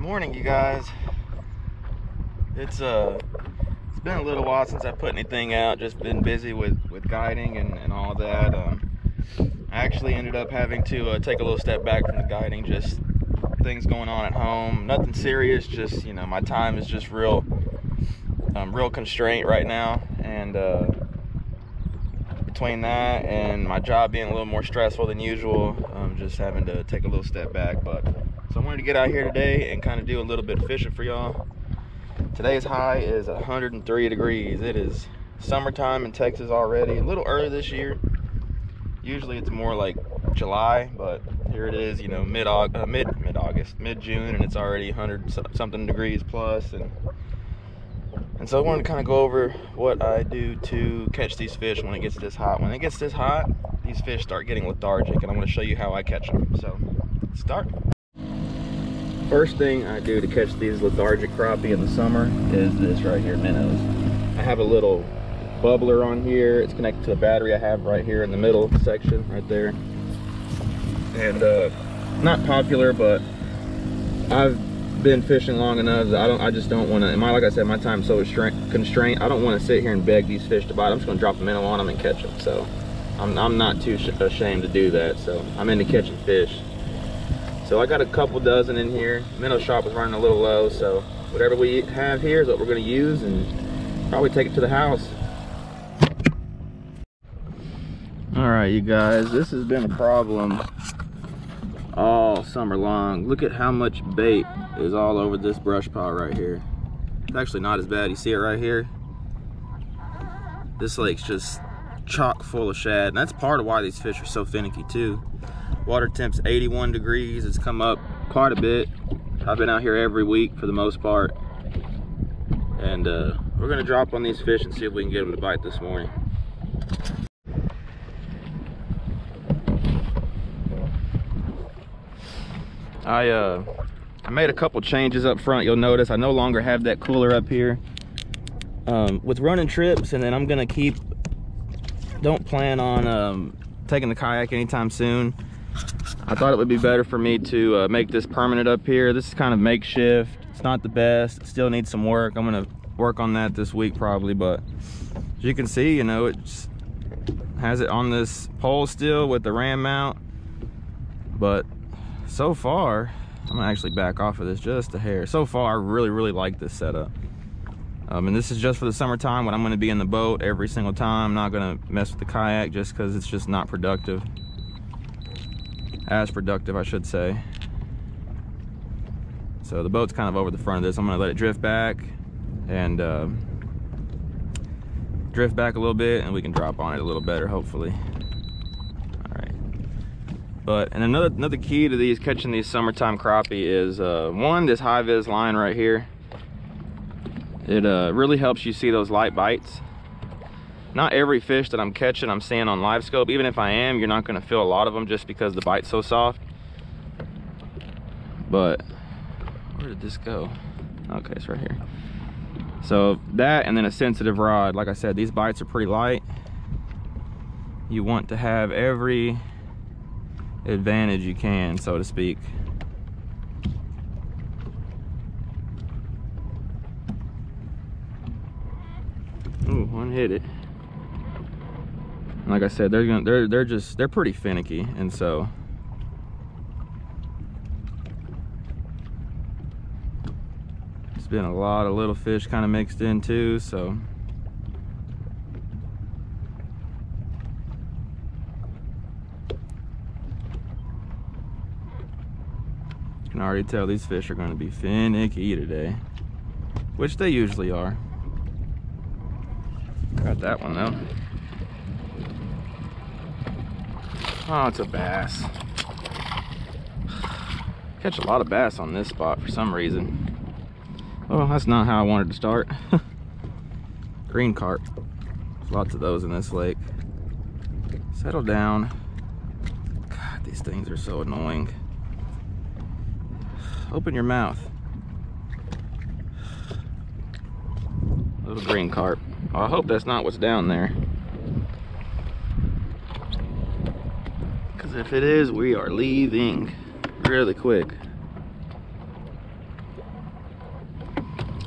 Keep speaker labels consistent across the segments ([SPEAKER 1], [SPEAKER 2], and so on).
[SPEAKER 1] Morning, you guys. It's been a little while since I put anything out. Just been busy with guiding and all that. I actually ended up having to take a little step back from the guiding. Just things going on at home. Nothing serious. Just, you know, my time is just real constraint right now, and between that and my job being a little more stressful than usual, I'm just having to take a little step back. But so I wanted to get out here today and kind of do a little bit of fishing for y'all. Today's high is 103 degrees. It is summertime in Texas already. A little early this year. Usually it's more like July, but here it is, you know, mid-August, mid-June, and it's already 100-something degrees plus. And so I wanted to kind of go over what I do to catch these fish when it gets this hot. When it gets this hot, these fish start getting lethargic, and I'm going to show you how I catch them. So, let's start. First thing I do to catch these lethargic crappie in the summer is this right here, minnows. I have a little bubbler on here. It's connected to a battery I have right here in the middle section, right there. And not popular, but I've been fishing long enough. I just don't want to. Like I said, my time's so constrained. I don't want to sit here and beg these fish to bite. I'm just going to drop a minnow on them and catch them. So I'm not too ashamed to do that. So I'm into catching fish. So I got a couple dozen in here. Minnow shop was running a little low, so whatever we have here is what we're going to use and probably take it to the house. All right, you guys, this has been a problem all summer long. Look at how much bait is all over this brush pile right here. It's actually not as bad. You see it right here? This lake's just chock full of shad, and that's part of why these fish are so finicky too. Water temp's 81 degrees. It's come up quite a bit. I've been out here every week for the most part, and we're gonna drop on these fish and see if we can get them to bite this morning. I made a couple changes up front. You'll notice I no longer have that cooler up here with running trips, and then I'm gonna don't plan on taking the kayak anytime soon. I thought it would be better for me to make this permanent up here. This is kind of makeshift. It's not the best. It still needs some work. I'm gonna work on that this week probably, but as you can see, you know, it just has it on this pole still with the ram mount. But so far, I'm gonna actually back off of this just a hair. So far, I really like this setup. And this is just for the summertime when I'm gonna be in the boat every single time. I'm not gonna mess with the kayak just because it's just not productive. As productive, I should say. So the boat's kind of over the front of this. I'm gonna let it drift back and drift back a little bit, and we can drop on it a little better, hopefully. All right. And another key to these catching these summertime crappie is one, this high vis line right here. It really helps you see those light bites. Not every fish that I'm catching I'm seeing on live scope. Even if I am, you're not going to feel a lot of them just because the bite's so soft. But where did this go? Okay, it's right here. So that, and then a sensitive rod. Like I said, these bites are pretty light. You want to have every advantage you can, so to speak. Ooh, one hit it. Like I said, they're pretty finicky, and so it's been a lot of little fish kind of mixed in too. So you can already tell these fish are going to be finicky today, which they usually are. Got that one though. Oh, it's a bass. Catch a lot of bass on this spot for some reason. Oh, that's not how I wanted to start. Green carp. There's lots of those in this lake. Settle down. God, these things are so annoying. Open your mouth. Little green carp. I hope that's not what's down there. Because if it is, we are leaving really quick.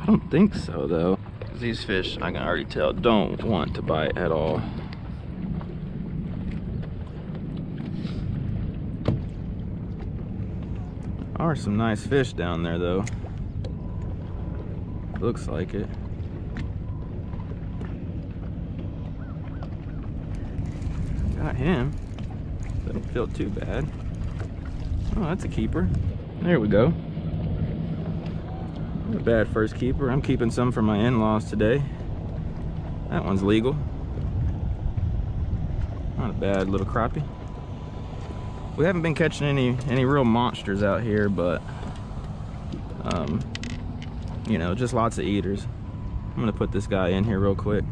[SPEAKER 1] I don't think so though. These fish, I can already tell, don't want to bite at all. There are some nice fish down there though. Looks like it. Got him. Doesn't feel too bad. Oh, that's a keeper. There we go. Not a bad first keeper. I'm keeping some for my in-laws today. That one's legal. Not a bad little crappie. We haven't been catching any real monsters out here, but you know, just lots of eaters. I'm gonna put this guy in here real quick.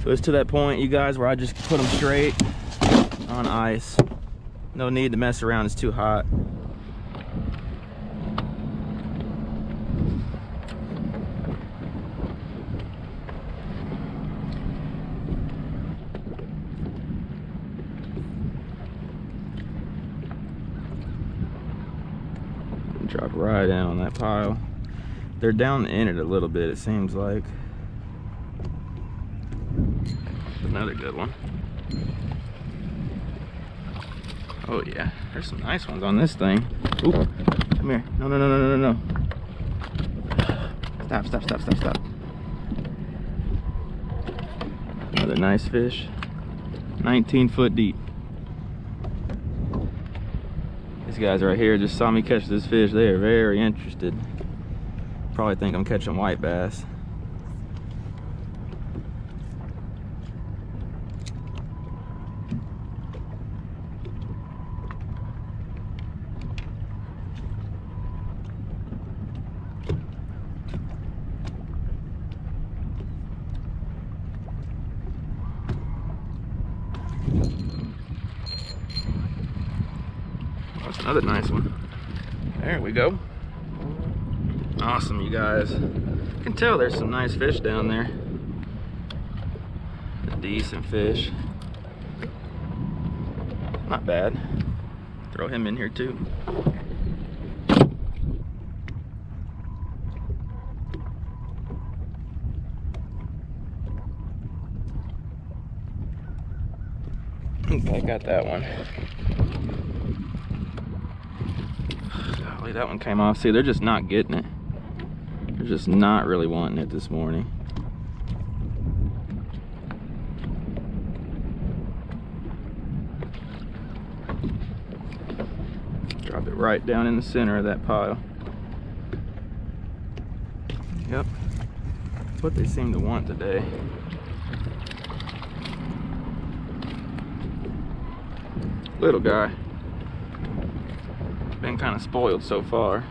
[SPEAKER 1] So it's to that point, you guys, where I just put them straight on ice. No need to mess around, it's too hot. Drop right down on that pile. They're down in it a little bit, it seems like. Another good one. Oh yeah, there's some nice ones on this thing. Ooh, come here. No, no, no, no, no, no, no. Stop, stop, stop, stop, stop. Another nice fish. 19 foot deep. These guys right here just saw me catch this fish. They are very interested. Probably think I'm catching white bass. That's another nice one. There we go. Awesome, you guys. You can tell there's some nice fish down there. A decent fish. Not bad. Throw him in here too. Okay, got that one. Golly, that one came off. See, they're just not getting it. They're just not really wanting it this morning. Drop it right down in the center of that pile. Yep, that's what they seem to want today. Little guy. Been kind of spoiled so far.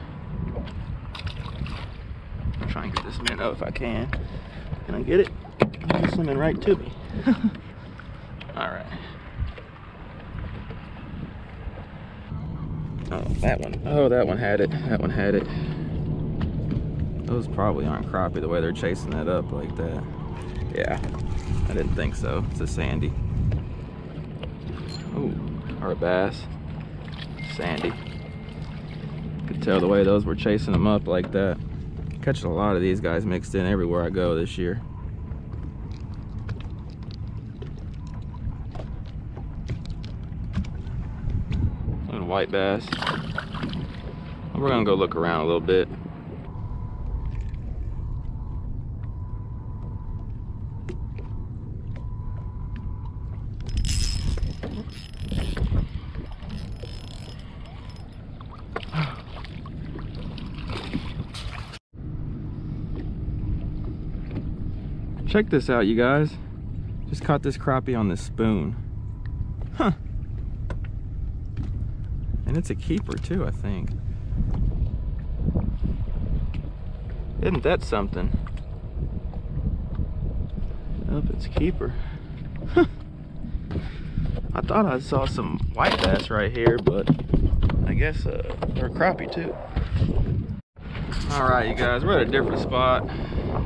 [SPEAKER 1] I'll try and get this minnow if I can. Can I get it? He's swimming right to me. Alright. Oh, that one. Oh, that one had it. That one had it. Those probably aren't crappie the way they're chasing that up like that. Yeah, I didn't think so. It's a sandy. Ooh. Or a bass. Sandy. Could tell the way those were chasing them up like that. Catching a lot of these guys mixed in everywhere I go this year. Little white bass. We're gonna go look around a little bit. Check this out, you guys. Just caught this crappie on this spoon. Huh. And it's a keeper too, I think. Isn't that something? Nope, it's a keeper. I thought I saw some white bass right here, but I guess they're a crappie too. Alright, you guys, we're at a different spot.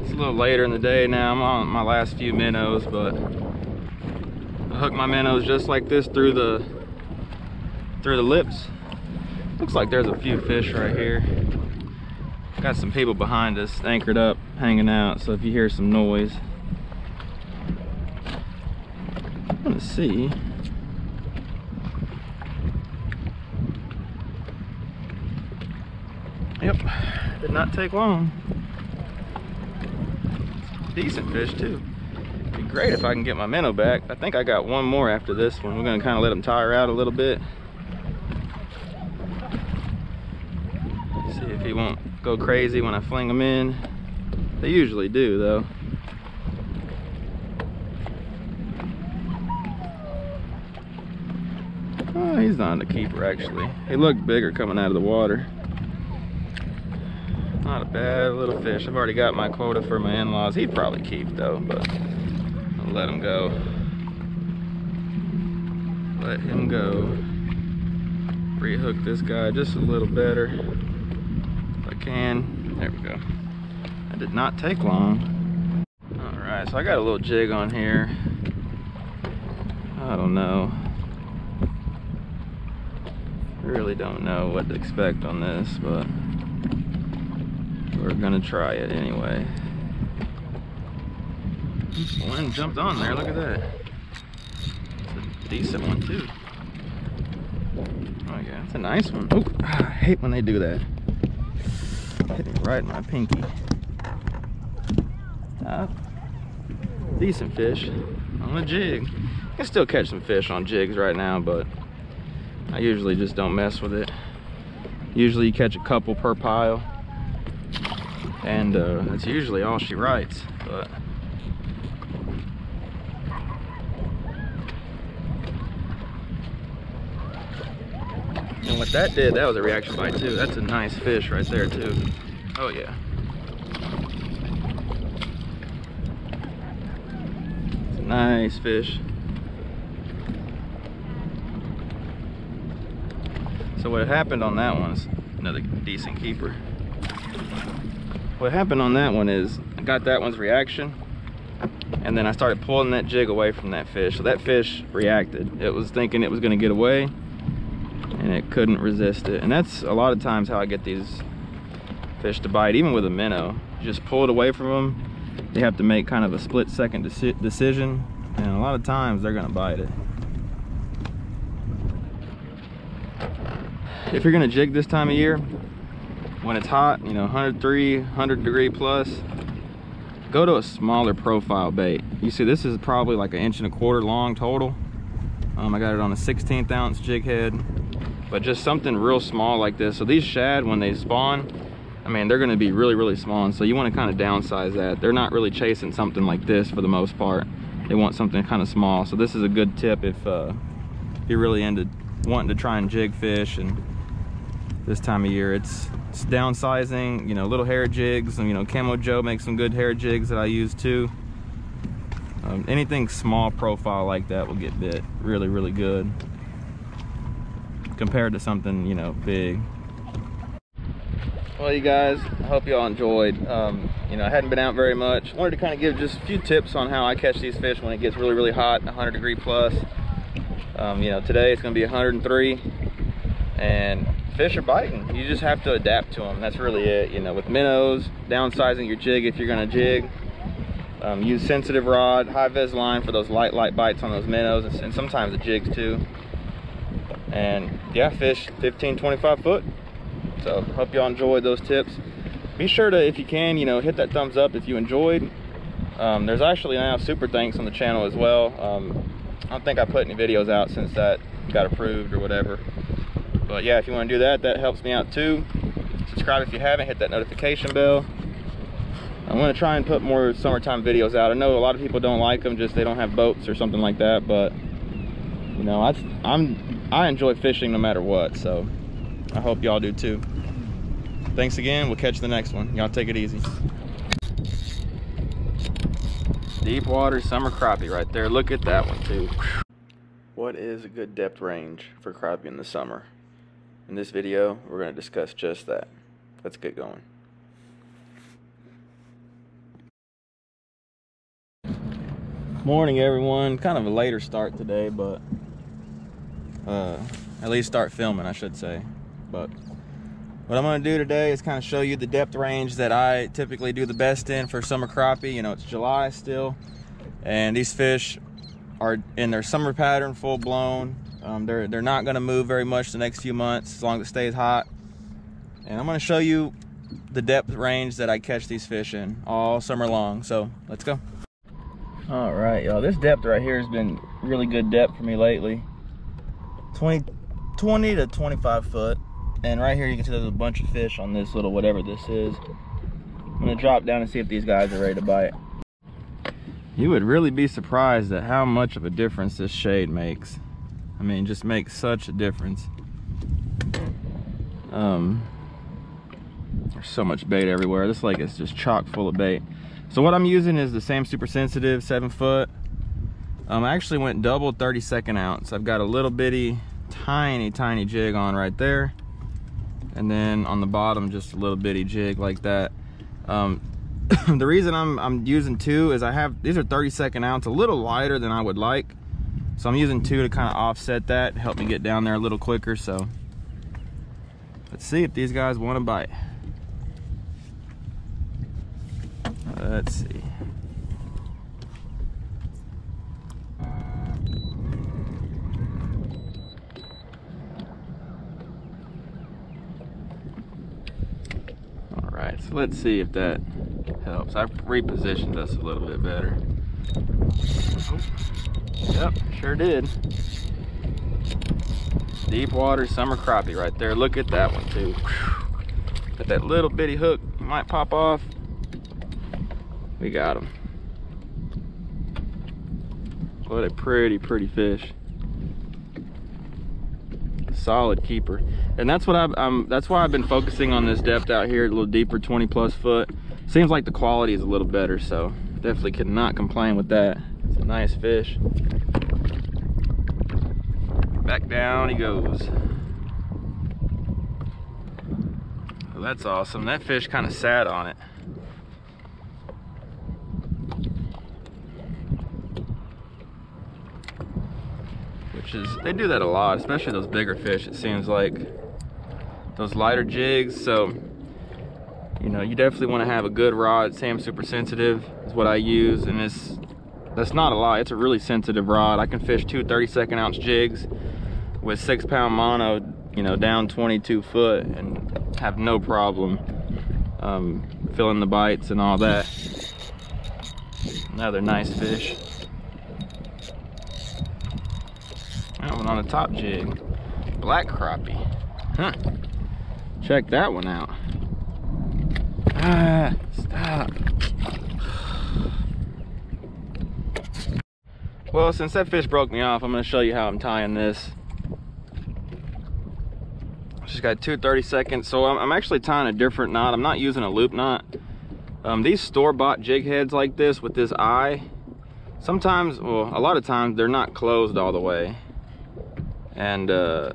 [SPEAKER 1] It's a little later in the day now. I'm on my last few minnows, but I hook my minnows just like this through the lips. Looks like there's a few fish right here. Got some people behind us anchored up, hanging out, so if you hear some noise, I'm gonna see. Yep, did not take long. Decent fish too. Be great if I can get my minnow back. I think I got one more after this one. We're gonna kind of let them tire out a little bit. See if he won't go crazy when I fling them in. They usually do though. Oh, he's not a keeper actually. He looked bigger coming out of the water. Not a bad little fish. I've already got my quota for my in-laws. He'd probably keep though, but I'll let him go. Let him go. Rehook this guy just a little better if I can. There we go. That did not take long. All right, so I got a little jig on here. I don't know. Really don't know what to expect on this, but we're gonna try it anyway. One jumped on there, look at that. It's a decent one too. Oh yeah, it's a nice one. Ooh, I hate when they do that. Hit me right in my pinky. Decent fish on a jig. I can still catch some fish on jigs right now, but I usually just don't mess with it. Usually you catch a couple per pile, and that's usually all she writes. But and what that did, that was a reaction bite too. That's a nice fish right there too. Oh yeah. It's a nice fish. So what happened on that one is another decent keeper. What happened on that one is I got that one's reaction, and then I started pulling that jig away from that fish. So that fish reacted. It was thinking it was going to get away, and it couldn't resist it. And that's a lot of times how I get these fish to bite, even with a minnow. You just pull it away from them. They have to make kind of a split-second decision, and a lot of times they're going to bite it. If you're gonna jig this time of year, when it's hot, you know, 100 degree plus, go to a smaller profile bait. You see, this is probably like 1.25 inches long total. I got it on a 16th ounce jig head, but just something real small like this. So these shad, when they spawn, I mean, they're gonna be really, really small, and so you wanna kind of downsize that. They're not really chasing something like this for the most part. They want something kind of small. So this is a good tip if you're really into wanting to try and jig fish. And this time of year, it's downsizing, you know, little hair jigs, and you know, Camo Joe makes some good hair jigs that I use too. Anything small profile like that will get bit really, really good compared to something, you know, big. Well, you guys, I hope y'all enjoyed. You know, I hadn't been out very much. Wanted to kind of give just a few tips on how I catch these fish when it gets really, really hot, 100 degree plus. You know, today it's gonna be 103, and fish are biting. You just have to adapt to them. That's really it. You know, with minnows, downsizing your jig if you're gonna jig. Use sensitive rod, high vis line for those light bites on those minnows, and sometimes the jigs too. And yeah, fish 15, 25 foot. So hope y'all enjoyed those tips. Be sure to, if you can, you know, hit that thumbs up if you enjoyed. There's actually now super thanks on the channel as well. I don't think I put any videos out since that got approved or whatever. But yeah, if you want to do that, that helps me out too. Subscribe if you haven't, hit that notification bell. I'm going to try and put more summertime videos out. I know a lot of people don't like them, just they don't have boats or something like that, but you know, I enjoy fishing no matter what, so I hope y'all do too. Thanks again. We'll catch the next one. Y'all take it easy. Deep water summer crappie right there. Look at that one too. What is a good depth range for crappie in the summer? In this video, we're going to discuss just that. Let's get going. Morning everyone. Kind of a later start today, but at least start filming, I should say. But what I'm going to do today is kind of show you the depth range that I typically do the best in for summer crappie. You know, it's July still, and these fish are in their summer pattern, full blown. They're not going to move very much the next few months as long as it stays hot. And I'm going to show you the depth range that I catch these fish in all summer long. So let's go. All right, y'all, this depth right here has been really good depth for me lately. 20 to 25 foot. And right here you can see there's a bunch of fish on this little whatever this is. I'm gonna drop down and see if these guys are ready to bite. You would really be surprised at how much of a difference this shade makes. I mean, just makes such a difference. There's so much bait everywhere. This lake is just chock full of bait. So what I'm using is the same super sensitive 7 foot. I actually went double 32nd ounce. I've got a little bitty, tiny jig on right there. And then on the bottom, just a little bitty jig like that. The reason I'm using 2 is these are 32nd ounce, a little lighter than I would like. So I'm using 2 to kind of offset that, help me get down there a little quicker. So let's see if these guys want to bite. Let's see. All right, so let's see if that helps. I've repositioned us a little bit better. Oh, yep, sure did. Deep water summer crappie right there. Look at that one too. Got that little bitty hook, might pop off. We got him. What a pretty fish. Solid keeper. And that's what that's why I've been focusing on this depth out here, a little deeper, 20+ foot. Seems like the quality is a little better, so definitely cannot complain with that. It's a nice fish. Back down he goes. Oh, that's awesome. That fish kind of sat on it. They do that a lot, especially those bigger fish, it seems like. Those lighter jigs, so you know, you definitely want to have a good rod. Sam super sensitive is what I use, and that's not a lot. It's a really sensitive rod. I can fish 2 32nd ounce jigs with 6-pound mono, you know, down 22 foot and have no problem filling the bites and all that. Another nice fish. That one on the top jig, black crappie. Huh. Check that one out. Ah, stop. Well, since that fish broke me off, I'm going to show you how I'm tying this. Just got 2 32nd, so I'm actually tying a different knot. I'm not using a loop knot. These store-bought jig heads like this with this eye, sometimes, well, a lot of times they're not closed all the way. And so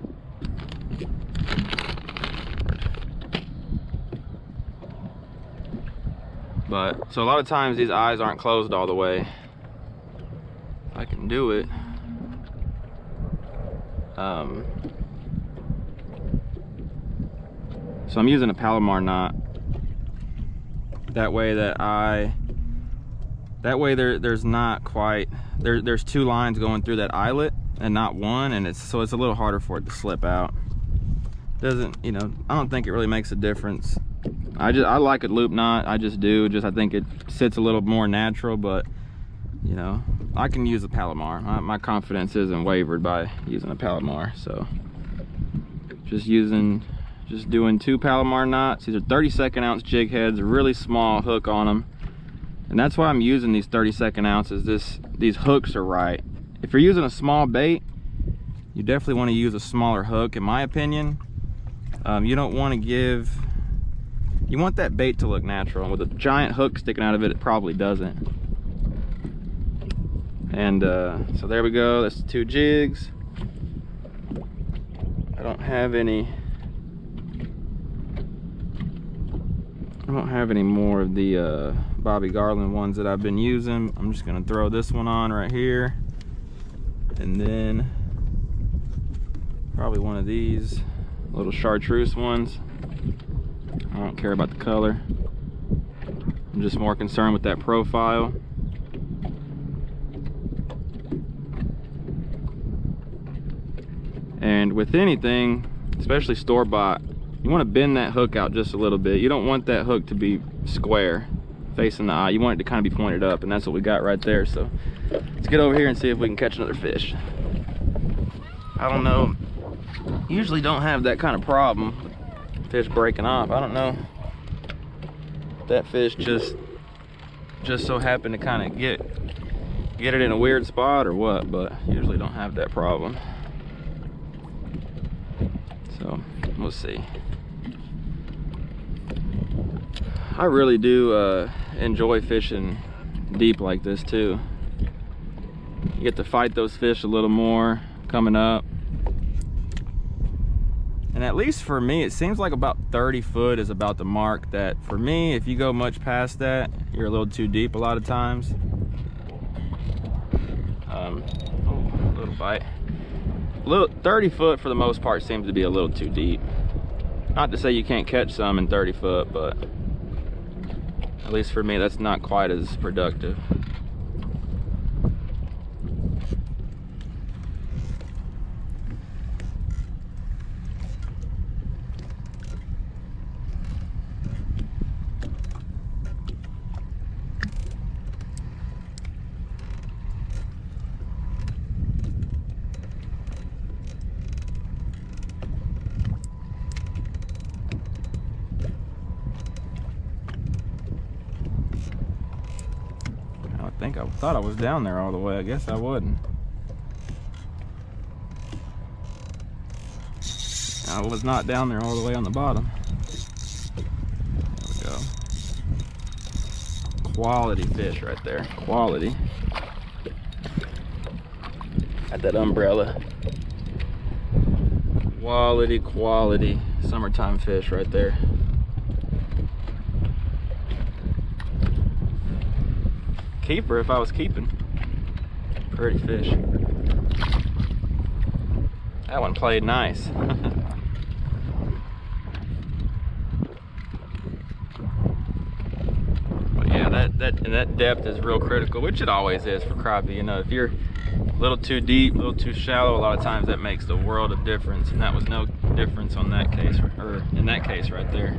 [SPEAKER 1] a lot of times these eyes aren't closed all the way. If I can do it. So I'm using a Palomar knot. That way there's not quite, there's 2 lines going through that eyelet and not one, and so it's a little harder for it to slip out. Doesn't, you know, I don't think it really makes a difference. I like a loop knot. I just do. I think it sits a little more natural, but you know, I can use a Palomar. My confidence isn't wavered by using a Palomar. So just doing 2 Palomar knots. These are 32nd ounce jig heads, really small hook on them, and that's why I'm using these 32nd ounces. These hooks are right. If you're using a small bait, you definitely want to use a smaller hook, in my opinion. You don't want to you want that bait to look natural, and with a giant hook sticking out of it, it probably doesn't. And so there we go. That's 2 jigs. I don't have any more of the Bobby Garland ones that I've been using. I'm just gonna throw this one on right here, and then probably one of these little chartreuse ones. I don't care about the color. I'm just more concerned with that profile. And with anything, especially store-bought, you want to bend that hook out just a little bit. You don't want that hook to be square facing the eye. You want it to kind of be pointed up, and that's what we got right there. So let's get over here and see if we can catch another fish. I don't know, usually don't have that kind of problem, fish breaking off. I don't know, that fish just so happened to kind of get it in a weird spot or what, but usually don't have that problem. So we'll see. I really do enjoy fishing deep like this too. You get to fight those fish a little more coming up. And at least for me, it seems like about 30 foot is about the mark that, for me, if you go much past that, you're a little too deep a lot of times. Oh, little bite. 30 foot for the most part seems to be a little too deep. Not to say you can't catch some in 30 foot, but at least for me, that's not quite as productive. I thought I was down there all the way. I guess I wasn't. I was not down there all the way on the bottom. There we go. Quality fish right there. Quality. Got that umbrella. Quality summertime fish right there. Keeper if I was keeping. Pretty fish. That one played nice. But yeah, that depth is real critical, which it always is for crappie. You know, if you're a little too deep, a little too shallow, a lot of times that makes the world of difference, and that was no difference on that case, or in that case right there.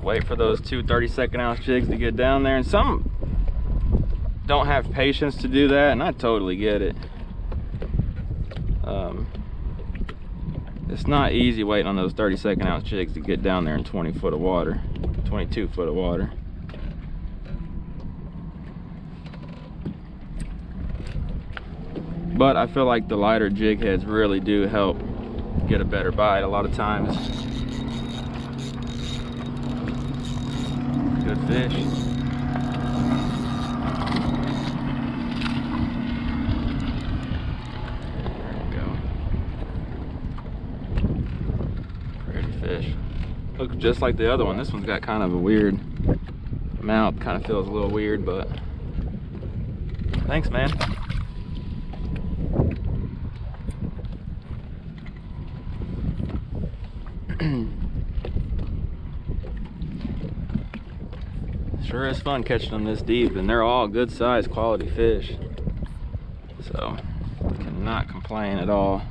[SPEAKER 1] Wait for those two 32nd ounce jigs to get down there, and some don't have patience to do that, and I totally get it. It's not easy waiting on those 32nd ounce jigs to get down there in 20 foot of water, 22 foot of water. But I feel like the lighter jig heads really do help get a better bite a lot of times. Good fish. There we go. Pretty fish. Looks just like the other one. This one's got kind of a weird mouth. Kind of feels a little weird, but thanks, man. Sure is fun catching them this deep, and they're all good sized quality fish, so cannot complain at all.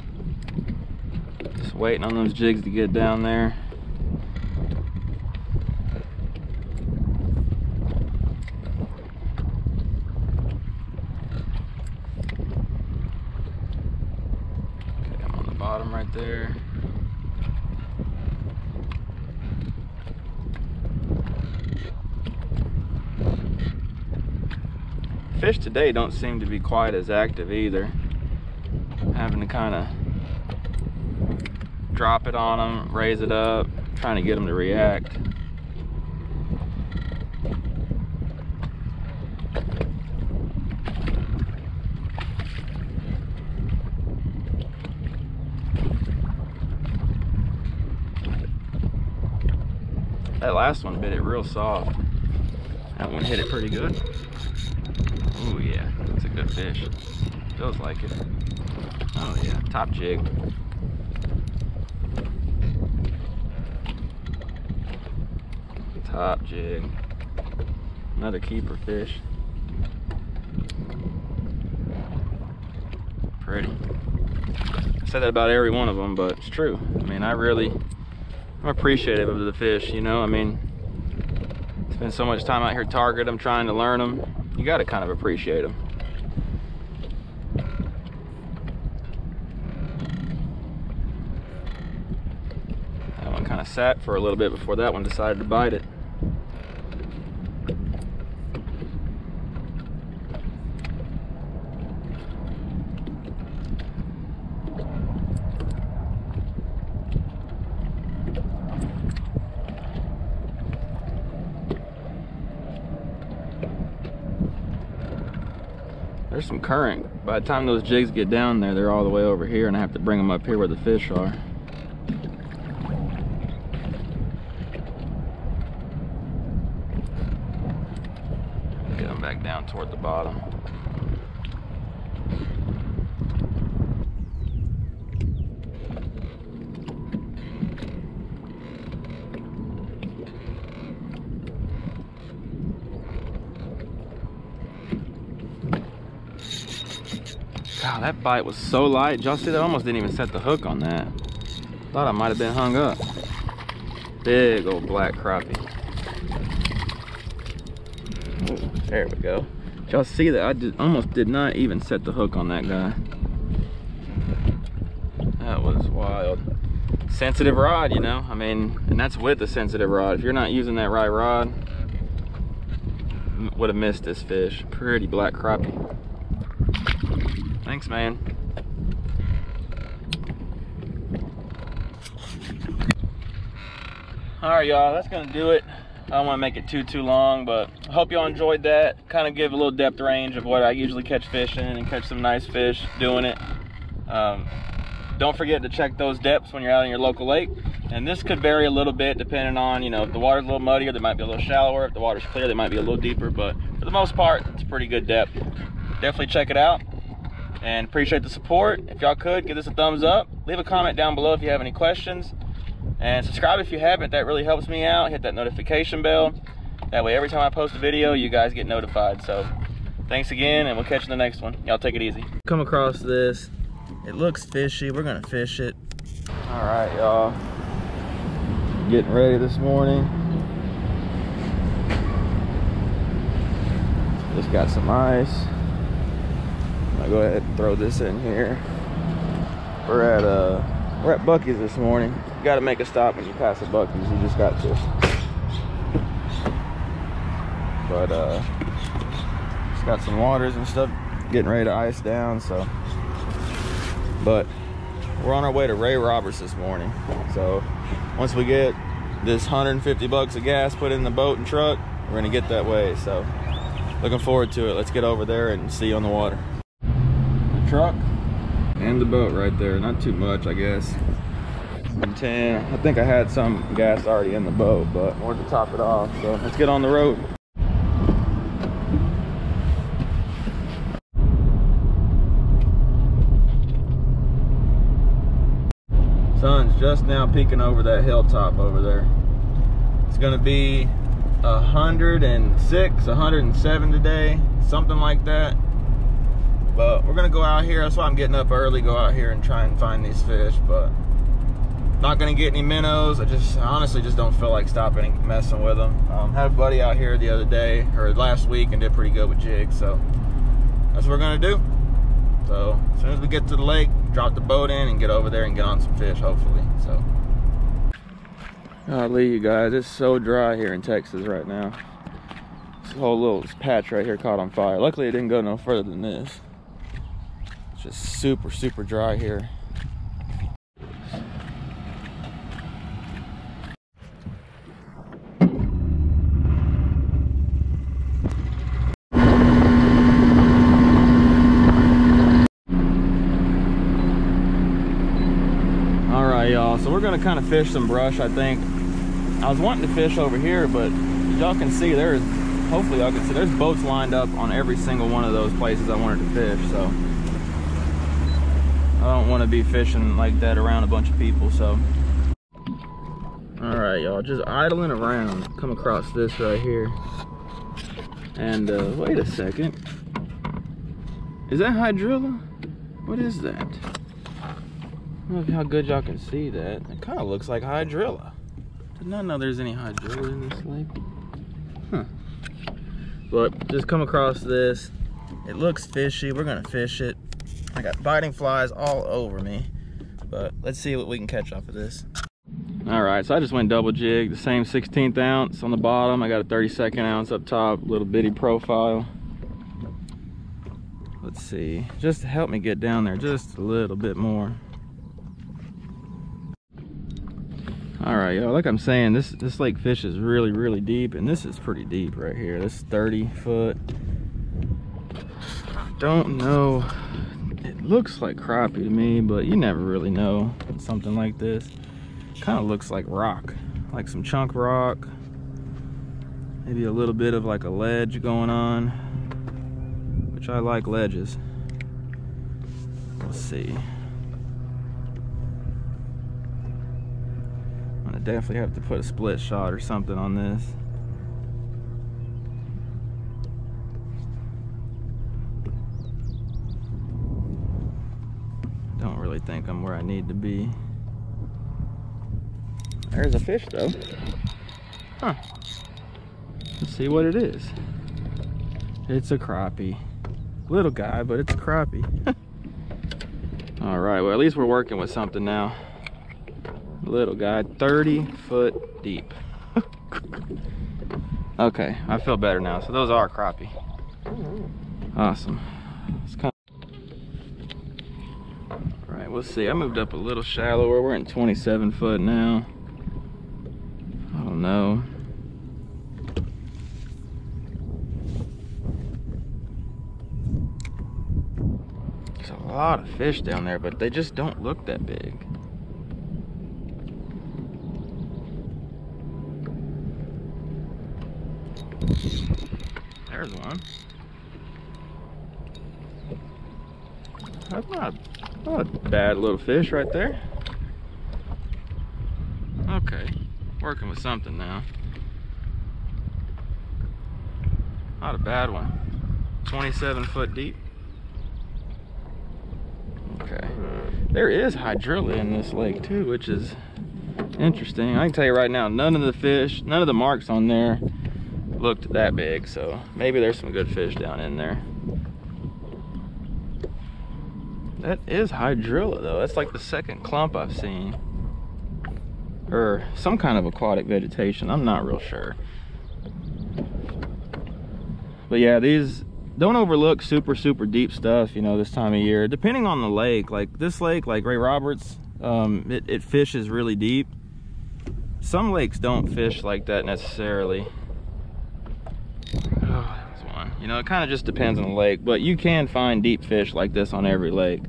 [SPEAKER 1] Just waiting on those jigs to get down there. Okay, I'm on the bottom right there. Fish today don't seem to be quite as active either. Having to kind of drop it on them, raise it up, trying to get them to react. That last one bit it real soft. That one hit it pretty good. Oh yeah, that's a good fish. Feels like it. Oh yeah, top jig. Top jig. Another keeper fish. Pretty. I said that about every one of them, but it's true. I mean, I'm appreciative of the fish, you know. I mean, spend so much time out here targeting them, trying to learn them. You got to kind of appreciate them. That one kind of sat for a little bit before that one decided to bite it. There's some current. By the time those jigs get down there, they're all the way over here, and I have to bring them up here where the fish are. Get them back down toward the bottom. God, that bite was so light. Did y'all see that? I almost didn't even set the hook on that. Thought I might have been hung up. Big old black crappie. Ooh, there we go. Did y'all see that? I almost did not even set the hook on that guy. That was wild. Sensitive rod, you know? I mean, and that's with a sensitive rod. If you're not using that right rod, would have missed this fish. Pretty black crappie. Thanks, man. All right, y'all, that's gonna do it. I don't want to make it too long, but I hope y'all enjoyed that. Kind of give a little depth range of what I usually catch fish in and catch some nice fish doing it. Don't forget to check those depths when you're out in your local lake. And this could vary a little bit depending on, you know, if the water's a little muddier, they might be a little shallower. If the water's clear, they might be a little deeper. But for the most part, it's a pretty good depth. Definitely check it out. And appreciate the support. If y'all could, give this a thumbs up. Leave a comment down below if you have any questions. And subscribe if you haven't. That really helps me out. Hit that notification bell. That way every time I post a video, you guys get notified. So thanks again, and we'll catch you in the next one. Y'all take it easy. Come across this. It looks fishy. We're gonna fish it. All right, y'all. Getting ready this morning. Just got some ice. I'll go ahead and throw this in here. We're at Buc-ee's this morning. You gotta make a stop when you pass a Buc-ee's. You just got to. But just got some waters and stuff. Getting ready to ice down. So, but we're on our way to Ray Roberts this morning. So once we get this 150 bucks of gas put in the boat and truck, we're gonna get that way. So looking forward to it. Let's get over there and see you on the water. Truck and the boat right there. Not too much, I guess. 10. I think I had some gas already in the boat, but more to top it off. So let's get on the road. Sun's just now peeking over that hilltop over there. It's gonna be 106, 107 today, something like that. But we're gonna go out here. That's why I'm getting up early, go out here and try and find these fish. But not gonna get any minnows. I honestly just don't feel like stopping and messing with them. Had a buddy out here the other day, or last week, and did pretty good with jigs. So that's what we're gonna do. So as soon as we get to the lake, drop the boat in and get over there and get on some fish, hopefully. So golly, you guys, it's so dry here in Texas right now. This whole little patch right here caught on fire. Luckily it didn't go no further than this. It's just super dry here. Y'all, so we're gonna kind of fish some brush. I think I was wanting to fish over here, but y'all can see there's hopefully y'all can see there's boats lined up on every single one of those places I wanted to fish, so I don't want to be fishing like that around a bunch of people. So all right, y'all, just idling around, come across this right here, and wait a second, is that hydrilla? What is that? I don't know how good y'all can see that. It kind of looks like hydrilla. Did not know there's any hydrilla in this lake. Huh. But just come across this. It looks fishy. We're gonna fish it. I got biting flies all over me, but let's see what we can catch off of this. All right, so I just went double jig, the same 16th ounce on the bottom. I got a 32nd ounce up top, little bitty profile. Let's see, just to help me get down there just a little bit more. All right, y'all, like I'm saying, this lake fish is really, really deep, and this is pretty deep right here. This is 30 foot. Don't know, it looks like crappie to me, but you never really know something like this. Kind of looks like rock, like some chunk rock, maybe a little bit of like a ledge going on, which I like ledges. Let's see. I'm gonna definitely have to put a split shot or something on this. Don't really think I'm where I need to be. There's a fish though. Huh. Let's see what it is. It's a crappie. Little guy, but it's a crappie. All right, well, at least we're working with something now. Little guy, 30 foot deep. Okay, I feel better now. So those are crappie. Awesome. It's kind of... All right, we'll see. I moved up a little shallower. We're in 27 foot now. I don't know. There's a lot of fish down there, but they just don't look that big. There's one. That's not a bad little fish right there. Okay, working with something now. Not a bad one. 27 foot deep. Okay. There is hydrilla in this lake too, which is interesting. I can tell you right now, none of the fish, none of the marks on there looked that big, so maybe there's some good fish down in there. That is hydrilla though. That's like the second clump I've seen. Or some kind of aquatic vegetation, I'm not real sure. But yeah, these, don't overlook super deep stuff, you know, this time of year. Depending on the lake, like this lake, like Ray Roberts, it fishes really deep. Some lakes don't fish like that necessarily. Oh, there's one. You know, it kind of just depends on the lake, but you can find deep fish like this on every lake.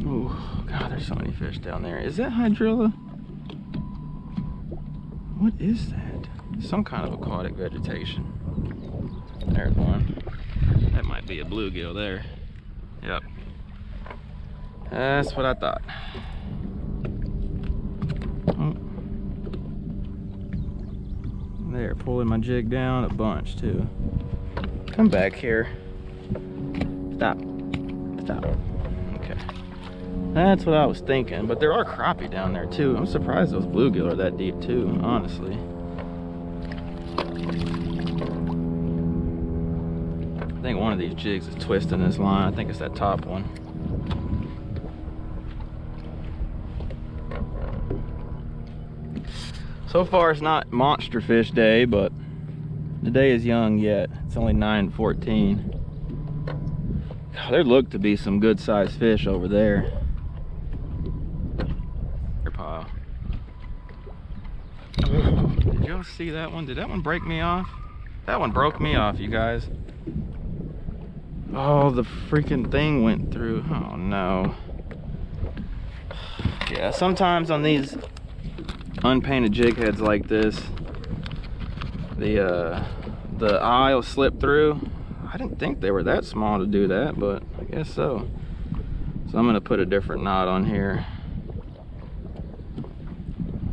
[SPEAKER 1] Oh God, there's so many fish down there. Is that hydrilla? What is that? Some kind of aquatic vegetation. There's one. That might be a bluegill there. Yep. That's what I thought. Oh. They're pulling my jig down a bunch too. Come back here. Stop. Stop. Okay. That's what I was thinking, but there are crappie down there too. I'm surprised those bluegill are that deep too, honestly. I think one of these jigs is twisting this line. I think it's that top one. So far it's not monster fish day, but the day is young yet. It's only 9:14. There look to be some good sized fish over there. Pile. Did y'all see that one? Did that one break me off? That one broke me off, you guys. Oh, the freaking thing went through. Oh no. Yeah, sometimes on these unpainted jig heads like this, the eye will slip through. I didn't think they were that small to do that, but I guess so. So I'm gonna put a different knot on here,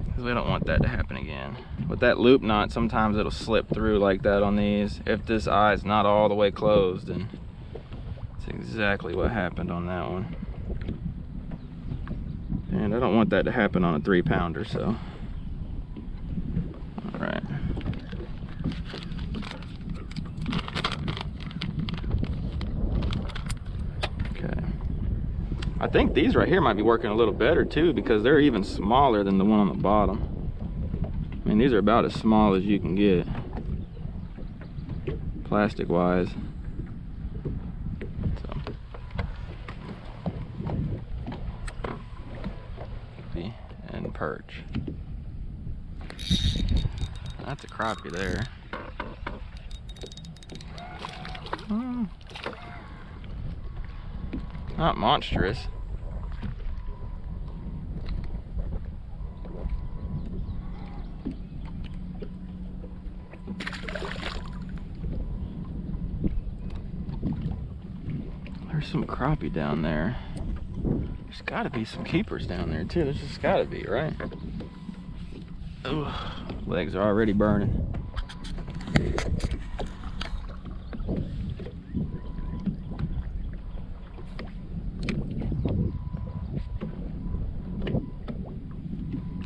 [SPEAKER 1] because we don't want that to happen again. With that loop knot, sometimes it'll slip through like that on these. If this eye is not all the way closed, and that's exactly what happened on that one. And I don't want that to happen on a 3-pounder, so. All right. Okay. I think these right here might be working a little better too, because they're even smaller than the one on the bottom. I mean, these are about as small as you can get, plastic wise. And perch. That's a crappie there. Not monstrous. There's some crappie down there. There's gotta be some keepers down there too. There's just gotta be, right? Ugh, legs are already burning.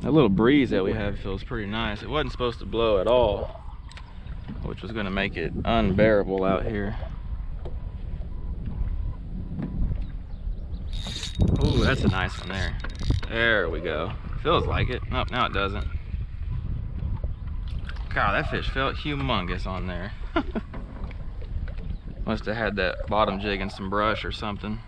[SPEAKER 1] That little breeze that we have feels pretty nice. It wasn't supposed to blow at all, which was gonna make it unbearable out here. Ooh, that's a nice one there. There we go. Feels like it. Nope, now it doesn't. God, that fish felt humongous on there. Must have had that bottom jig and some brush or something.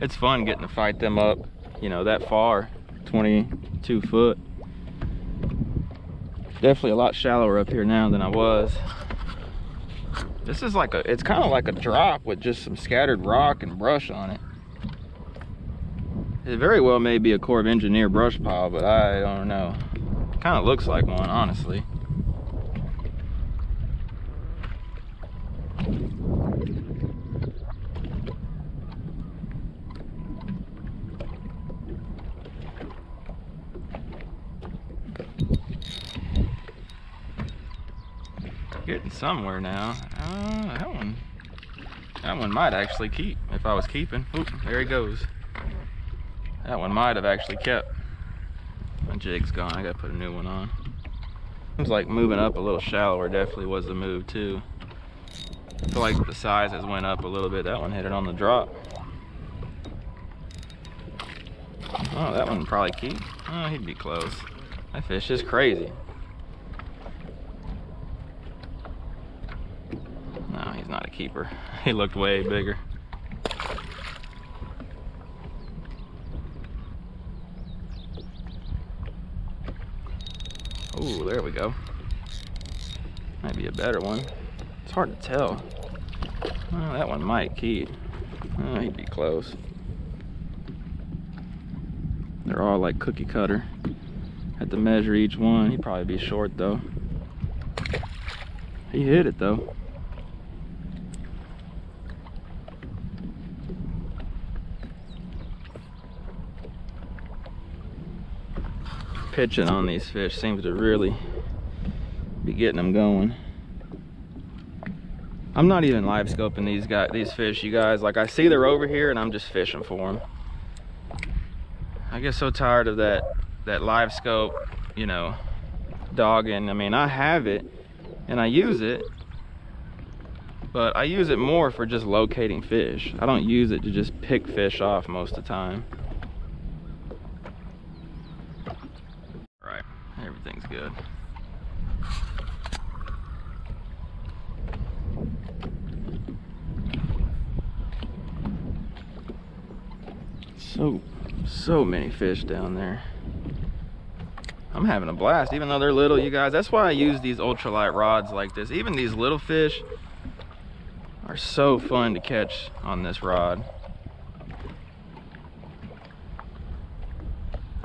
[SPEAKER 1] It's fun getting to fight them up, you know, that far, 22 foot. Definitely a lot shallower up here now than I was. This is like it's kind of like a drop with just some scattered rock and brush on it. It very well may be a Corps of Engineer brush pile, but I don't know. It kind of looks like one, honestly. Getting somewhere now. That one might actually keep if I was keeping. Oop, there he goes. That one might have actually kept. My jig's gone. I gotta put a new one on. Seems like moving up a little shallower definitely was the move too. I feel like the size has went up a little bit. That one hit it on the drop. Oh, that one would probably keep. Oh, he'd be close. That fish is crazy. No, he's not a keeper. He looked way bigger. Oh, there we go. Might be a better one. It's hard to tell. Well, that one might keep. Oh, he'd be close. They're all like cookie cutter. Had to measure each one. He'd probably be short though. He hit it though. Pitching on these fish seems to really be getting them going. I'm not even live scoping these fish, you guys. Like, I see they're over here and I'm just fishing for them. I get so tired of that live scope, you know, dogging. I mean, I have it and I use it, but I use it more for just locating fish. I don't use it to just pick fish off most of the time. Everything's good. So many fish down there. I'm having a blast, even though they're little, you guys. That's why I use these ultralight rods like this. Even these little fish are so fun to catch on this rod.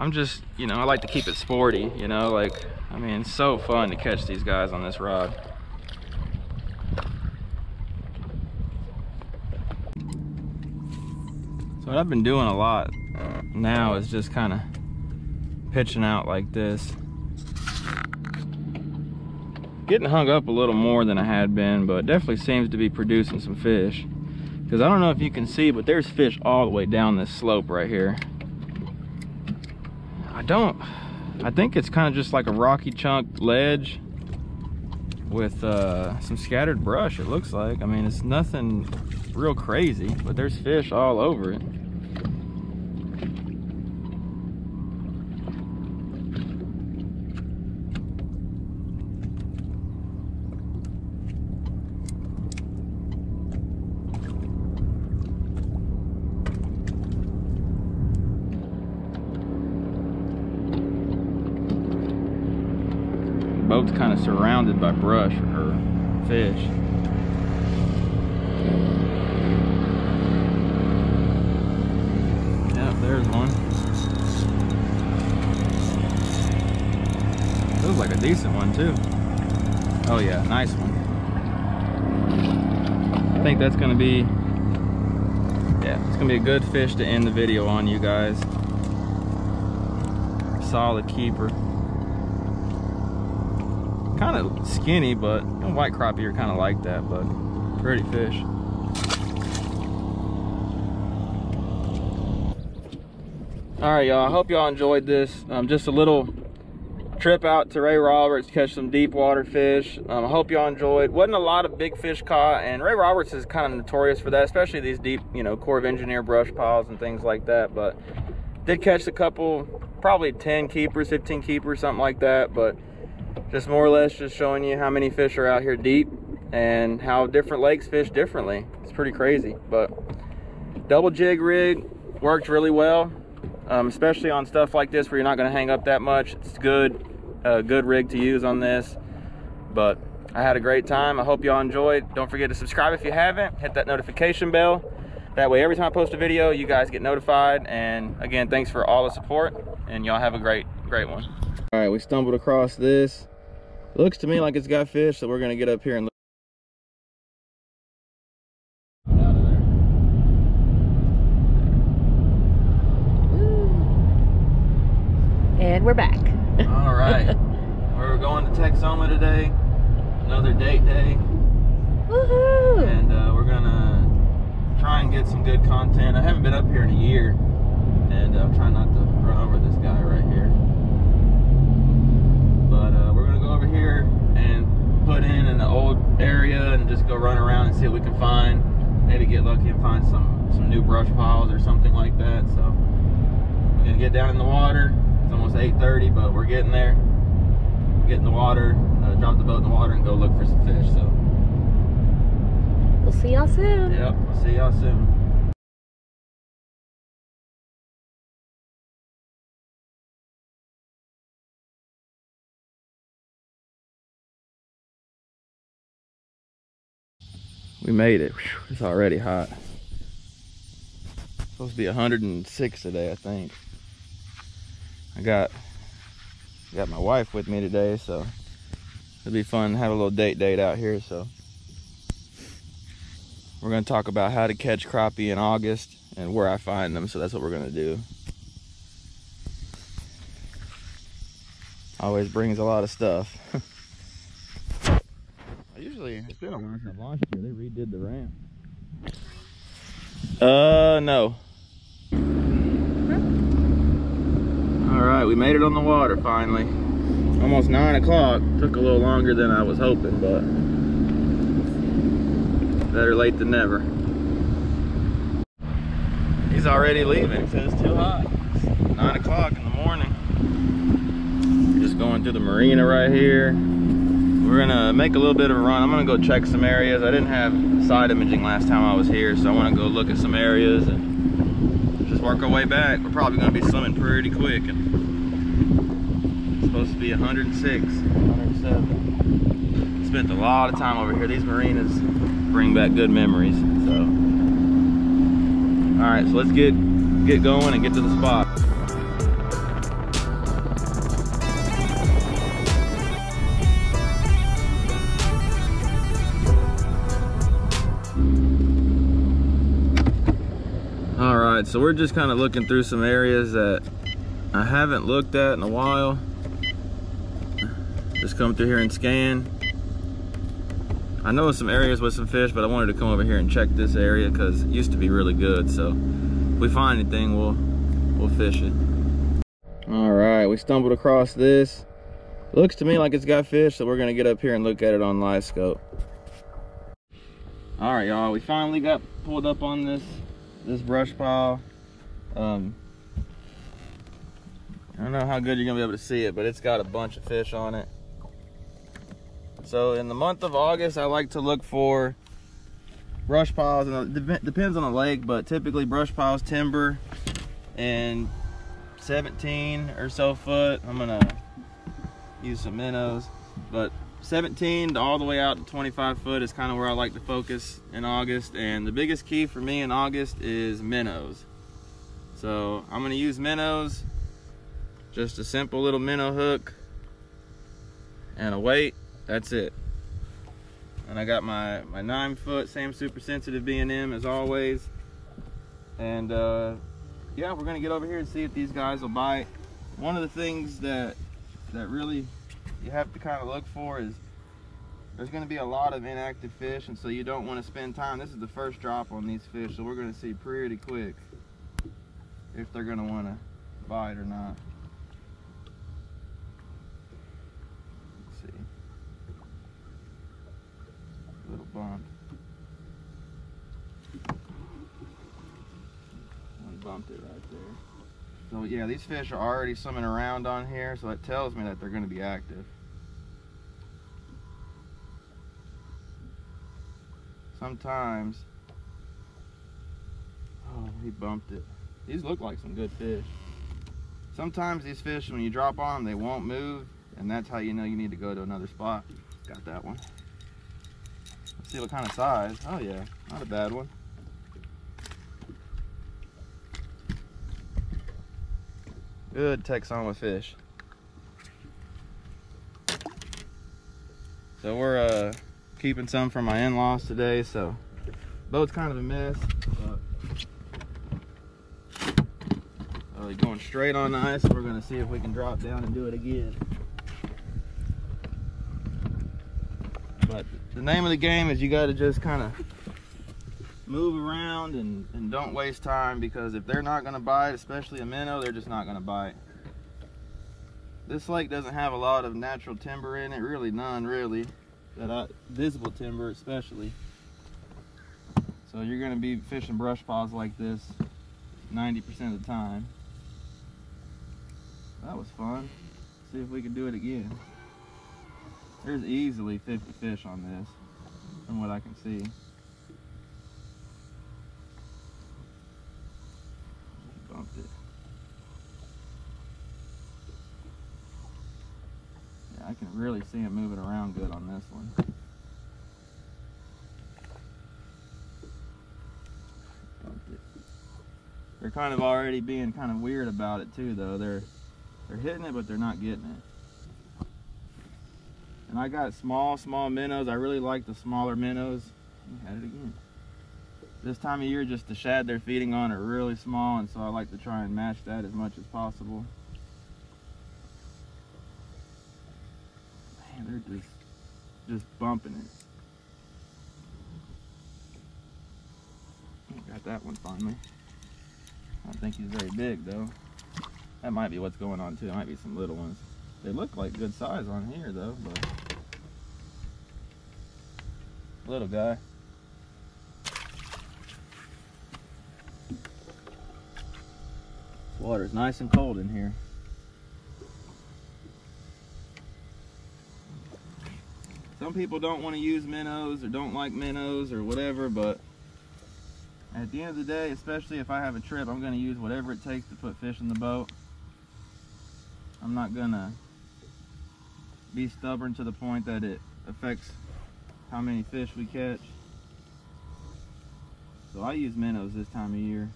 [SPEAKER 1] I'm just, you know, I like to keep it sporty, you know, like, I mean, it's so fun to catch these guys on this rod. So what I've been doing a lot now is just kind of pitching out like this. Getting hung up a little more than I had been, but definitely seems to be producing some fish. Because I don't know if you can see, but there's fish all the way down this slope right here. I think it's kind of just like a rocky chunk ledge with some scattered brush, it looks like. I mean, it's nothing real crazy, but there's fish all over it. Boat's kind of surrounded by brush or fish. Yep, there's one. Looks like a decent one too. Oh yeah, nice one. I think that's gonna be, yeah, it's gonna be a good fish to end the video on, you guys. Solid keeper. Kind of skinny, but you know, white crappie are kind of like that, but pretty fish. All right, y'all, I hope y'all enjoyed this. Just a little trip out to Ray Roberts to catch some deep water fish. I hope y'all enjoyed. Wasn't a lot of big fish caught, and Ray Roberts is kind of notorious for that, especially these deep, you know, Corps of Engineer brush piles and things like that. But did catch a couple, probably 10 keepers, 15 keepers, something like that. But just more or less just showing you how many fish are out here deep and how different lakes fish differently. It's pretty crazy. But double jig rig worked really well, especially on stuff like this where you're not going to hang up that much. It's good rig to use on this. But I had a great time. I hope y'all enjoyed. Don't forget to subscribe if you haven't. Hit that notification bell. That way every time I post a video, you guys get notified. And again, thanks for all the support, and y'all have a great one. All right, we stumbled across this. It looks to me like it's got fish, so we're gonna get up here and look. Out of there.
[SPEAKER 2] And we're back.
[SPEAKER 1] All right, we're going to Texoma today. Another date day.
[SPEAKER 2] Woohoo!
[SPEAKER 1] And we're gonna try and get some good content. I haven't been up here in a year, and I'm trying not to run over this guy right here. But we're gonna go over here and put in the old area and just go run around and see what we can find. Maybe get lucky and find some new brush piles or something like that. So we're gonna get down in the water. It's almost 8:30, but we're getting there. Get in the water, drop the boat in the water, and go look for some fish. So
[SPEAKER 2] we'll see y'all soon.
[SPEAKER 1] Yep, we'll see y'all soon. We made it. Whew, it's already hot. It's supposed to be 106 today, I think. I got my wife with me today, so it'll be fun to have a little date out here. So we're gonna talk about how to catch crappie in August and where I find them. So that's what we're gonna do. Always brings a lot of stuff. It's been a long time. Last year they redid the ramp. No. All right, we made it on the water finally. Almost 9 o'clock. Took a little longer than I was hoping, but better late than never. He's already leaving. He says it's too hot. It's 9 o'clock in the morning. Just going through the marina right here. We're gonna make a little bit of a run. I'm gonna go check some areas. I didn't have side imaging last time I was here, so I wanna go look at some areas and just work our way back. We're probably gonna be swimming pretty quick. And it's supposed to be 106, 107. Spent a lot of time over here. These marinas bring back good memories. So, all right, so let's get going and get to the spot. right, so we're just kind of looking through some areas that I haven't looked at in a while. Just come through here and scan. I know some areas with some fish, but I wanted to come over here and check this area because it used to be really good. So if we find anything, we'll fish it. All right, we stumbled across this. Looks to me like it's got fish, so we're gonna get up here and look at it on live scope. All right, y'all, we finally got pulled up on this brush pile. I don't know how good you're gonna be able to see it, but it's got a bunch of fish on it. So in the month of August, I like to look for brush piles, and it depends on the lake, but typically brush piles, timber, and 17 or so foot. I'm gonna use some minnows, but 17 all the way out to 25 foot is kind of where I like to focus in August. And the biggest key for me in August is minnows. So I'm gonna use minnows, just a simple little minnow hook and a weight. That's it. And I got my 9 foot, same super sensitive B&M as always. And yeah, we're gonna get over here and see if these guys will bite. One of the things that really you have to kind of look for is there's going to be a lot of inactive fish, and so you don't want to spend time. This is the first drop on these fish, so we're going to see pretty quick if they're going to want to bite or not. Let's see. Little bump. One bumped it right there. So yeah, these fish are already swimming around on here, so that tells me that they're going to be active. Sometimes, oh, he bumped it. These look like some good fish. Sometimes these fish, when you drop on them, they won't move, and that's how you know you need to go to another spot. Got that one. Let's see what kind of size. Oh yeah, not a bad one. Good Texoma fish. So we're keeping some for my in-laws today, so boat's kind of a mess, but going straight on the ice. We're gonna see if we can drop down and do it again. But the name of the game is you got to just kind of move around and don't waste time, because if they're not gonna bite, especially a minnow, they're just not gonna bite. This lake doesn't have a lot of natural timber in it, really none really. Visible timber especially. So you're going to be fishing brush piles like this 90% of the time. That was fun. See if we can do it again. There's easily 50 fish on this from what I can see. Bumped it. I can really see him moving around good on this one. They're kind of already being kind of weird about it too, though. They're hitting it, but they're not getting it. And I got small minnows. I really like the smaller minnows. Had it again. This time of year, just the shad they're feeding on are really small, and so I like to try and match that as much as possible. They're just bumping it. Got that one finally. I don't think he's very big though. That might be what's going on too. It might be some little ones. They look like good size on here though, but little guy. Water's nice and cold in here. Some people don't want to use minnows or don't like minnows or whatever, but at the end of the day, especially if I have a trip, I'm going to use whatever it takes to put fish in the boat. I'm not going to be stubborn to the point that it affects how many fish we catch. So I use minnows this time of year.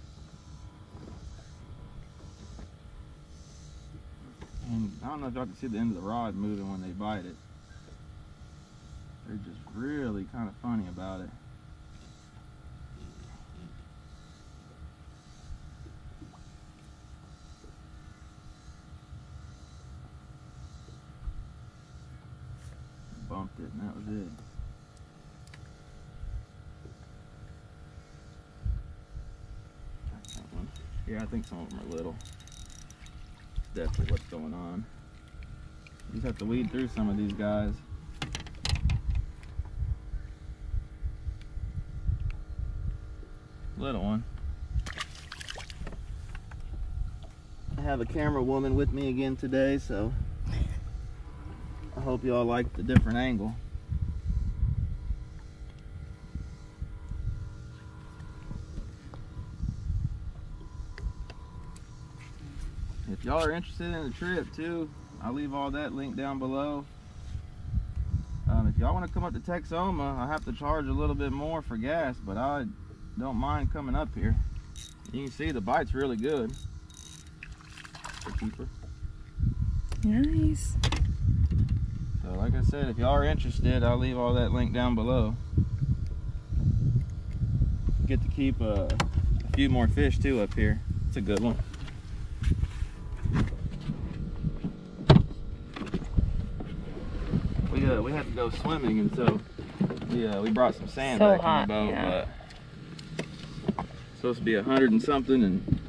[SPEAKER 1] And I don't know if y'all can see the end of the rod moving when they bite it. They're just really kind of funny about it. bumped it, and that was it. That one. Yeah, I think some of them are little. Definitely what's going on. You just have to weed through some of these guys. Little one. I have a camera woman with me again today, so I hope y'all like the different angle. If y'all are interested in the trip too, I'll leave all that linked down below. If y'all want to come up to Texoma, I have to charge a little bit more for gas, but I don't mind coming up here. You can see the bite's really good. Keeper.
[SPEAKER 2] Nice.
[SPEAKER 1] So like I said, if y'all are interested, I'll leave all that linked down below. Get to keep a few more fish too up here. It's a good one. We had to go swimming, and so we brought some sand back in the boat,
[SPEAKER 2] yeah.
[SPEAKER 1] but it's supposed to be 100 and something, and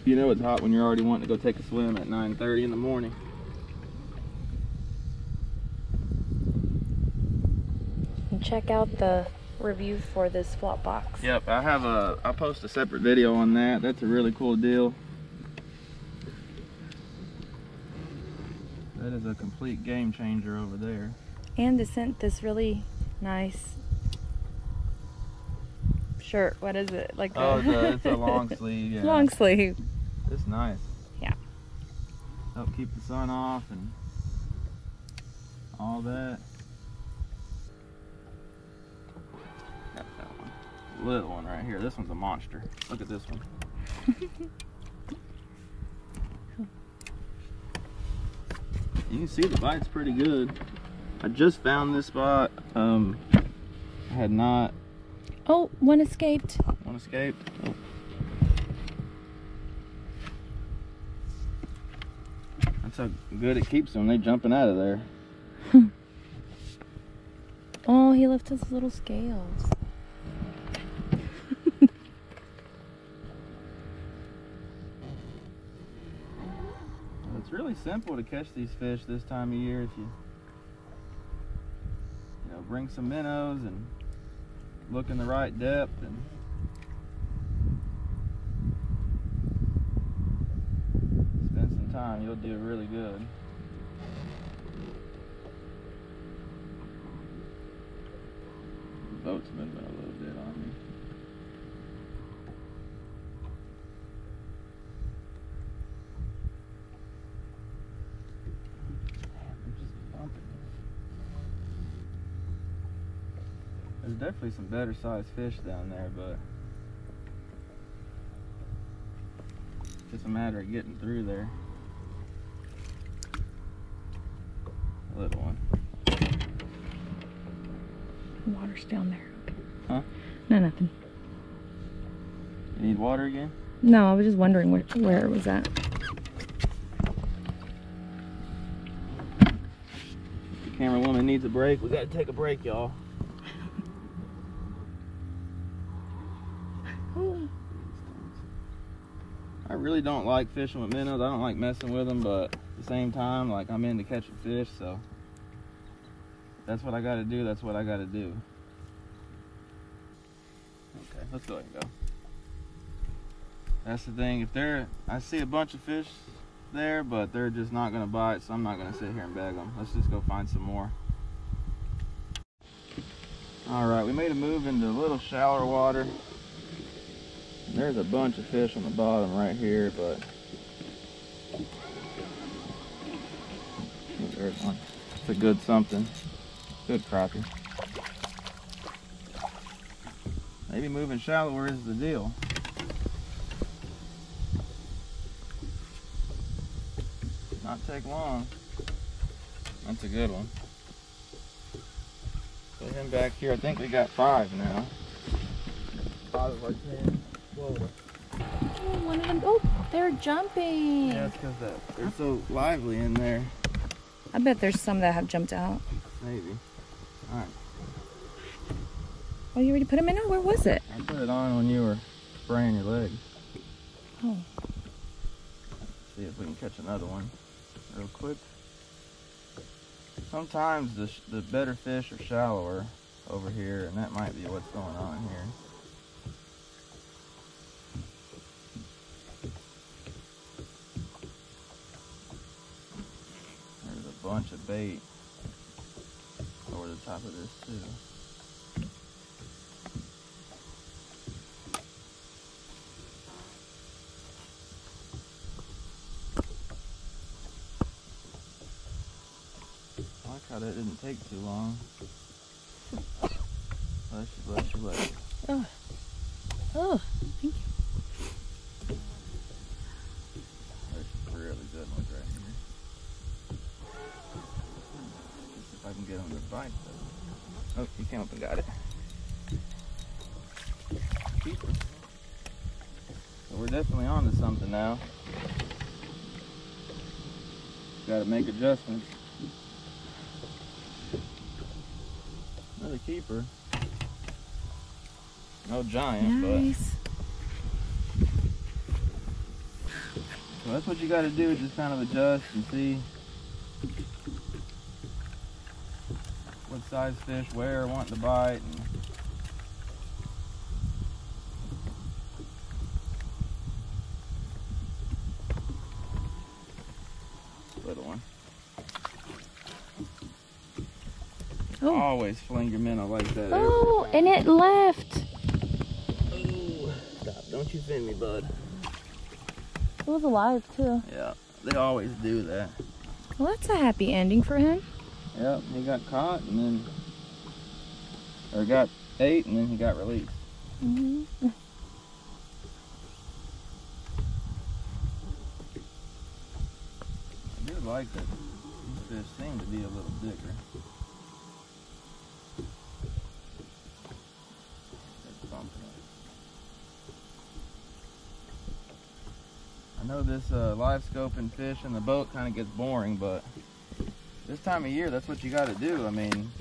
[SPEAKER 1] you know it's hot when you're already wanting to go take a swim at 9:30 in the morning.
[SPEAKER 2] And check out the review for this flop box.
[SPEAKER 1] Yep, I'll post a separate video on that. That's a really cool deal. That is a complete game changer over there.
[SPEAKER 2] And they sent this really nice shirt. What is it? Like
[SPEAKER 1] it's a long sleeve. Yeah.
[SPEAKER 2] Long sleeve.
[SPEAKER 1] It's nice.
[SPEAKER 2] Yeah.
[SPEAKER 1] Help keep the sun off and all that. Got that one. Little one right here. This one's a monster. Look at this one. You can see the bite's pretty good. I just found this spot. I had not.
[SPEAKER 2] Oh, one escaped.
[SPEAKER 1] One escaped. That's how good it keeps them. They jumping out of there.
[SPEAKER 2] Oh, he left his little scales.
[SPEAKER 1] It's really simple to catch these fish this time of year if you bring some minnows and look in the right depth and spend some time. You'll do really good. The boat's moving a little bit on me. There's definitely some better sized fish down there, but it's just a matter of getting through there. A little one.
[SPEAKER 2] Water's down there. Okay.
[SPEAKER 1] Huh?
[SPEAKER 2] No, nothing.
[SPEAKER 1] You need water again?
[SPEAKER 2] No, I was just wondering where it was at.
[SPEAKER 1] The camera woman needs a break. We gotta take a break, y'all. I really don't like fishing with minnows. I don't like messing with them, but at the same time, like, I'm into catching fish, so if that's what I gotta do, that's what I gotta do. Okay, let's go ahead and go. That's the thing. I see a bunch of fish there, but they're just not gonna bite, so I'm not gonna sit here and bag them. Let's just go find some more. All right, we made a move into a little shallower water. There's a bunch of fish on the bottom right here, but there's one. It's a good something. Good crappie. Maybe moving shallower is the deal. Not take long. That's a good one. Put him back here. I think we got 5 now. 5 of our 10. Whoa.
[SPEAKER 2] Oh, one of them. Oh, they're jumping.
[SPEAKER 1] Yeah, it's because they're so lively in there.
[SPEAKER 2] I bet there's some that have jumped out.
[SPEAKER 1] Maybe. Alright.
[SPEAKER 2] Oh, you already put him in? Where was it?
[SPEAKER 1] I put it on when you were spraying your legs.
[SPEAKER 2] Oh.
[SPEAKER 1] See if we can catch another one real quick. Sometimes the better fish are shallower over here, and that might be what's going on here. There's a bunch of bait over the top of this too. I like how that didn't take too long. Bless you, bless you, bless you.
[SPEAKER 2] Oh. Oh, thank you.
[SPEAKER 1] There's some really good ones right here. Let's see if I can get them to bite though. Oh, he came up and got it. Keeper. So we're definitely on to something now. Gotta make adjustments. Another keeper. No giant,
[SPEAKER 2] nice.
[SPEAKER 1] but so that's what you got to do, just kind of adjust and see what size fish where want to bite. And little one.
[SPEAKER 2] Oh.
[SPEAKER 1] Always fling your minnow like that.
[SPEAKER 2] Oh, and it left.
[SPEAKER 1] Oh, stop. Don't you fin me, bud.
[SPEAKER 2] It was alive too.
[SPEAKER 1] Yeah, they always do that.
[SPEAKER 2] Well, that's a happy ending for him.
[SPEAKER 1] Yep, he got caught and then, or got ate and then he got released.
[SPEAKER 2] Mm-hmm.
[SPEAKER 1] I do like that these fish seem to be a little bigger. I know this live scoping fish in the boat kind of gets boring, but this time of year, that's what you got to do. I mean,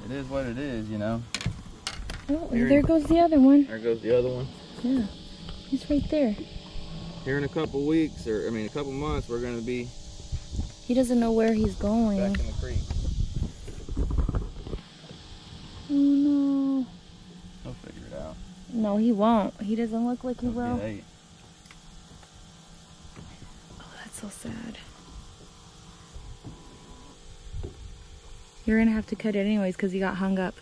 [SPEAKER 1] it is what it is, you know.
[SPEAKER 2] Oh, there goes the other one.
[SPEAKER 1] There goes the other one.
[SPEAKER 2] Yeah, he's right there.
[SPEAKER 1] Here in a couple weeks, or I mean a couple months, we're going to be
[SPEAKER 2] He doesn't know where he's going.
[SPEAKER 1] back in the creek.
[SPEAKER 2] Oh no.
[SPEAKER 1] He'll figure it out.
[SPEAKER 2] No, he won't. He doesn't look like he
[SPEAKER 1] He'll
[SPEAKER 2] will.
[SPEAKER 1] get ate.
[SPEAKER 2] Oh, that's so sad. You're gonna have to cut it anyways because he got hung up.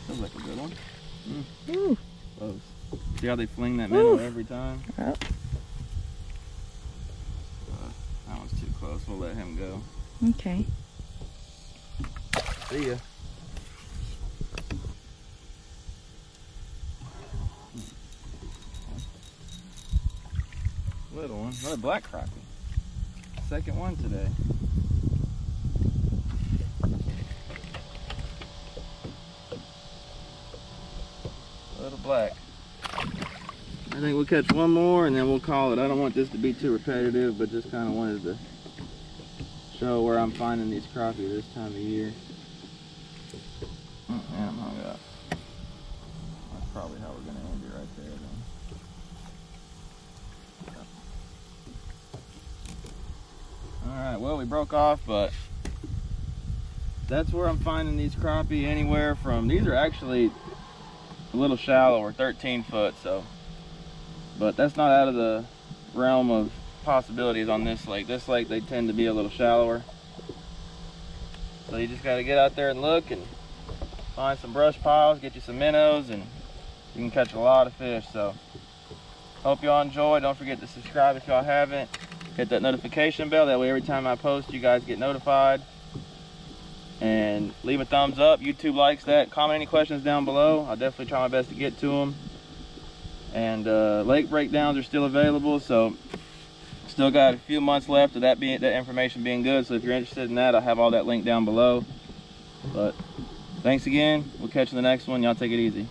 [SPEAKER 1] Feels like a good one.
[SPEAKER 2] Ooh.
[SPEAKER 1] Close. See how they fling that minnow
[SPEAKER 2] Oof.
[SPEAKER 1] every time?
[SPEAKER 2] Oh.
[SPEAKER 1] That one's too close. We'll let him go.
[SPEAKER 2] Okay.
[SPEAKER 1] See ya. Little one. Another black crappie. Second one today. Little black. I think we'll catch one more and then we'll call it. I don't want this to be too repetitive, but just kind of wanted to show where I'm finding these crappie this time of year. Oh, yeah, I'm hung up. That's probably how we're going to end it right there then. Alright, well we broke off, but that's where I'm finding these crappie anywhere from. These are actually a little shallower, 13 foot, so. But that's not out of the realm of possibilities on this lake. This lake, they tend to be a little shallower. So you just got to get out there and look and find some brush piles, get you some minnows, and you can catch a lot of fish. So hope y'all enjoy. Don't forget to subscribe if y'all haven't. Hit that notification bell. That way every time I post, you guys get notified. And leave a thumbs up. YouTube likes that. Comment any questions down below. I'll definitely try my best to get to them. And lake breakdowns are still available, so still got a few months left of that information being good. So if you're interested in that, I'll have all that linked down below. But thanks again. We'll catch you in the next one. Y'all take it easy.